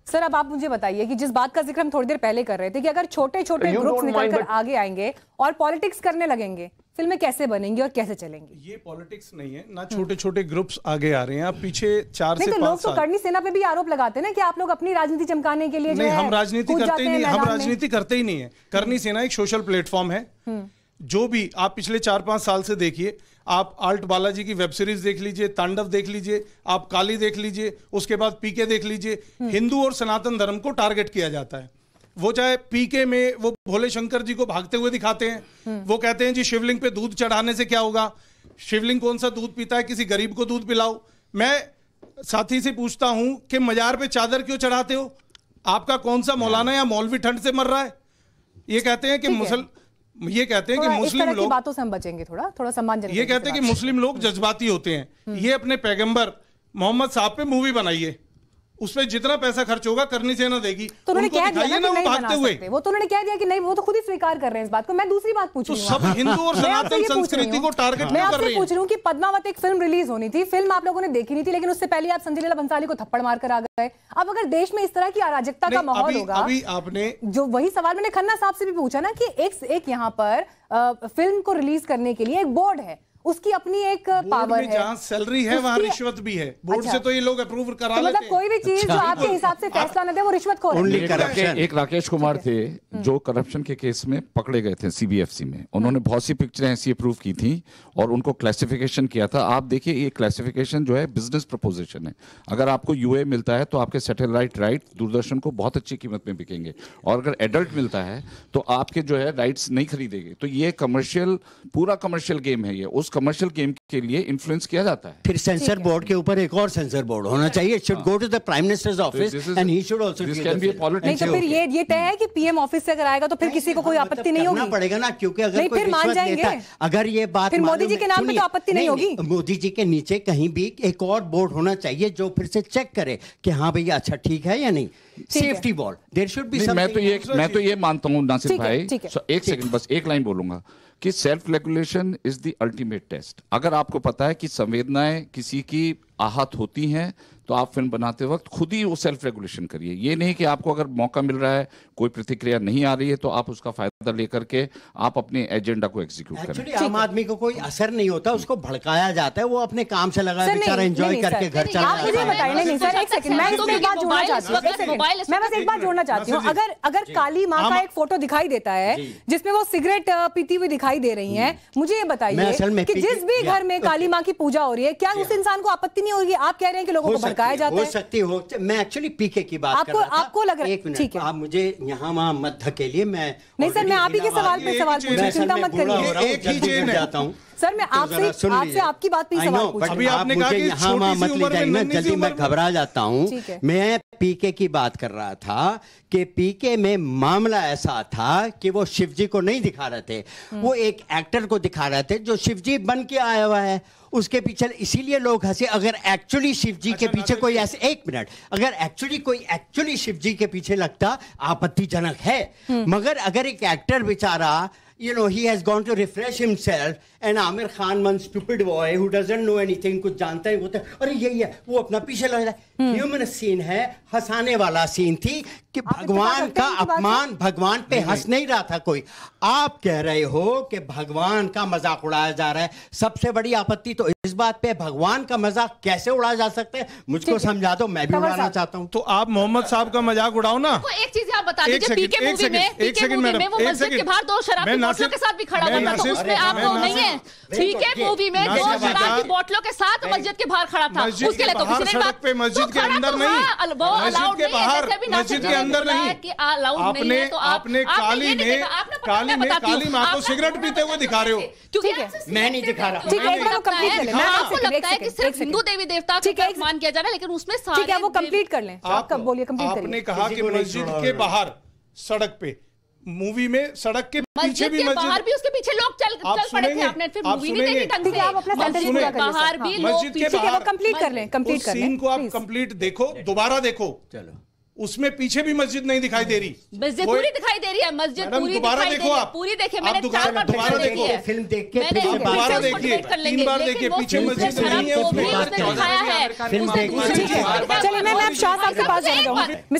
Sir अब आप मुझे बताइए कि जिस बात का जिक्र हम थोड़ी देर पहले कर रहे थे कि अगर छोटे छोटे ग्रुप्स निकलकर आगे आएंगे और पॉलिटिक्स करने लगेंगे, फिल्में कैसे बनेंगी और कैसे चलेंगी? ये पॉलिटिक्स नहीं है ना, छोटे छोटे ग्रुप्स आगे आ रहे हैं। आप पीछे 4 से 5 लोग तो करनी सेना पे भी आरोप लगाते हैं ना कि आप लोग अपनी राजनीति चमकाने के लिए नहीं, हम राजनीति करते ही नहीं, हम राजनीति करते ही नहीं है। करनी सेना एक सोशल प्लेटफॉर्म है। जो भी आप पिछले 4-5 साल से देखिए, आप आल्ट बालाजी की वेब सीरीज देख लीजिए, तांडव देख लीजिए, आप काली देख लीजिए, उसके बाद पीके देख लीजिए। हिंदू और सनातन धर्म को टारगेट किया जाता है। वो चाहे पीके में वो भोले शंकर जी को भागते हुए दिखाते हैं, वो कहते हैं जी शिवलिंग पे दूध चढ़ाने से क्या होगा, शिवलिंग कौन सा दूध पीता है, किसी गरीब को दूध पिलाओ। मैं साथी से पूछता हूं कि मजार पे चादर क्यों चढ़ाते हो? आपका कौन सा मौलाना या मौलवी ठंड से मर रहा है? ये कहते हैं कि ये कहते हैं कि मुस्लिम लोग, बातों से हम बचेंगे, थोड़ा सम्मानजनक। ये कहते हैं कि मुस्लिम लोग जज्बाती होते हैं। ये अपने पैगंबर मोहम्मद साहब पे मूवी बनाइए, उसमें जितना पैसा खर्च होगा करनी सेना देगी। तो उन्होंने कह दिया ना वो भागते हुए, वो तो उन्होंने कह दिया कि नहीं, वो तो खुद ही स्वीकार कर रहे हैं इस बात को। मैं दूसरी बात पूछ रही हूं, तो सब हिंदू और सनातन संस्कृति को टारगेट मैं आपसे पूछ रही हूं कि पद्मावत एक फिल्म रिलीज होनी थी, फिल्म आप लोगों ने देखी नहीं थी, लेकिन उससे पहले आप संजय लीला भंसाली को थप्पड़ मारकर आ गए। अब अगर देश में इस तरह की अराजकता का माहौल होगा, अभी आपने जो वही सवाल मैंने खन्ना साहब से भी पूछा ना कि एक यहाँ पर फिल्म को रिलीज करने के लिए एक बोर्ड है, उसकी अपनी एक पावर है, जहां सैलरी है वहां रिश्वत भी है। बोर्ड से तो ये लोग अप्रूव करा लेते हैं। मतलब कोई भी चीज जो आपके हिसाब से फैसला न दे वो रिश्वतखोर है। एक राकेश कुमार थे जो करप्शन के केस में पकड़े गए थे सीबीएफसी में। उन्होंने बहुत सी पिक्चरें ऐसी अप्रूव की थी और उनको क्लासिफिकेशन किया था। आप देखिए, ये क्लासिफिकेशन जो है बिजनेस प्रपोजिशन है। अगर आपको यूए मिलता है तो आपके सैटेलाइट राइट दूरदर्शन को बहुत अच्छी कीमत में बिकेंगे, और अगर एडल्ट मिलता है तो आपके जो है राइट्स नहीं खरीदेंगे। तो ये कमर्शियल, पूरा कमर्शियल गेम है। ये उस कमर्शियल गेम के लिए इन्फ्लुएंस किया जाता है। फिर सेंसर बोर्ड के ऊपर एक और सेंसर बोर्ड होना चाहिए। It should go to the prime minister's office and he should also this can be a politics. नहीं तो फिर ये तय है कि पीएम ऑफिस से अगर आएगा तो फिर किसी को कोई आपत्ति नहीं होगी। पड़ेगा ना, क्योंकि अगर कोई रिश्वत लेता है, अगर ये बात फिर मोदी जी के नाम पे तो आपत्ति नहीं होगी। मोदी जी के नीचे कहीं भी एक और बोर्ड होना चाहिए जो फिर से चेक करे कि हाँ भैया अच्छा ठीक है या नहीं। Safety board there should be. मैं तो ये मानता हूं नासिर भाई, एक सेकंड बस एक लाइन बोलूंगा कि self regulation is the ultimate test. अगर आपको पता है कि संवेदनाएं किसी की आहत होती हैं तो आप फिल्म बनाते वक्त खुद ही वो सेल्फ रेगुलेशन करिए। ये नहीं कि आपको अगर मौका मिल रहा है, कोई प्रतिक्रिया नहीं आ रही है तो आप उसका फायदा लेकर के आप अपने एजेंडा को एग्जीक्यूट करें। एक्चुअली आम आदमी को कोई असर नहीं होता, उसको भड़काया जाता है, वो अपने काम से लगा बेचारा एंजॉय करके घर चला जाता है। मुझे बताइए, नहीं सर एक सेकंड, मैं इसमें एक बात जोड़ना चाहती हूँ। मैं बस एक बात जोड़ना चाहती हूँ। अगर काली माँ का एक फोटो दिखाई देता है जिसमें वो सिगरेट पीती हुई दिखाई दे रही है, मुझे ये बताइए कि जिस भी घर में काली माँ की पूजा हो रही है, क्या उस इंसान को आपत्ति नहीं होगी? आप कह रहे हैं कि लोगों को भड़काया जाता है। हो सकती हो, मैं एक्चुअली पीके की बात कर रहा था। आपको लग रहा है? एक मिनट, आप मुझे यहाँ वहाँ मत धकेलिए। मैं नहीं सर, मैं आप ही के सवाल पे सवाल पूछ रही हूँ, चिंता मत करिए। एक ही चेन जाता हूँ सर, मैं आपसे आपकी बात पे सवाल पूछ रही हूँ। आपने कहा कि यहाँ वहाँ मत ले जाइए, मैं जल्दी मैं घबरा जाता हूँ। मैं पीके की बात कर रहा था कि पीके में मामला ऐसा था कि वो शिवजी को नहीं दिखा रहे थे, वो एक एक्टर को दिखा रहे थे जो शिवजी बन के आया हुआ है। उसके पीछे इसीलिए लोग हंसे। अगर एक्चुअली शिवजी के पीछे कोई ऐसे, एक मिनट, अगर एक्चुअली शिवजी के पीछे लगता आपत्तिजनक है, मगर अगर एक एक्टर बेचारा he has gone to refresh himself and Amir Khan, one stupid boy who doesn't know anything, कुछ जानता ही होता है, अरे यही है, वो अपना पीछे लग रहा है। ह्यूमन सीन है, हंसाने वाला सीन थी कि भगवान का अपमान, भगवान पे हंस नहीं रहा था कोई। आप कह रहे हो कि भगवान का मजाक उड़ाया जा रहा है। सबसे बड़ी आपत्ति तो इस बात पे, भगवान का मजाक कैसे उड़ाया जा सकता है, मुझको समझा दो, मैं भी उड़ाना चाहता हूँ। तो आप मोहम्मद साहब का मजाक उड़ाओ ना। एक चीज आप बता दीजिए, पीके मूवी में वो मस्जिद के बाहर 2 शराब बोतलों के साथ भी खड़ा हुआ था, तो उसमें आपको नहीं है? पीके मूवी में 2 शराब की बोतलों के साथ मस्जिद के बाहर खड़ा था, उसके लिए तो किसी ने बात पे मस्जिद के अंदर नहीं, मस्जिद के बाहर, मस्जिद के अंदर नहीं। आपने काली माँ को सिगरेट पीते हुए दिखा रहे हो। मैं नहीं दिखा रहा। आपको लगता है कि सिर्फ हिंदू देवी देवता का अपमान किया जा रहा है, लेकिन उसमें सारे, वो कंप्लीट कर लें। आप कब बोलिए, कंप्लीट करिए। आपने कहा कि मस्जिद के बाहर सड़क पे, मूवी में सड़क के पीछे भी बाहर भी उसके पीछे लोग चल पड़े थे। आपने फिर मूवी नहीं देखी ढंग से। आप अपना सेंटेंस पूरा करिए। बाहर भी मस्जिद के बाहर कंप्लीट कर लें, कंप्लीट कर लें। सीन को आप कंप्लीट देखो, दोबारा देखो। चलो, उसमें पीछे भी मस्जिद नहीं दिखाई दे रही। मस्जिद पूरी दिखाई दे रही है, मस्जिद पूरी दोबारा देखो, आप पूरी देखिए, मैंने 4 बार दोबारा देखो, फिल्म देख के दोबारा देखिए, 3 बार देखिए, पीछे मस्जिद नहीं है, उसमें दिखाया है। फिल्म देख। चलिए मैं अब शाह साहब के पास जाना चाहूंगी।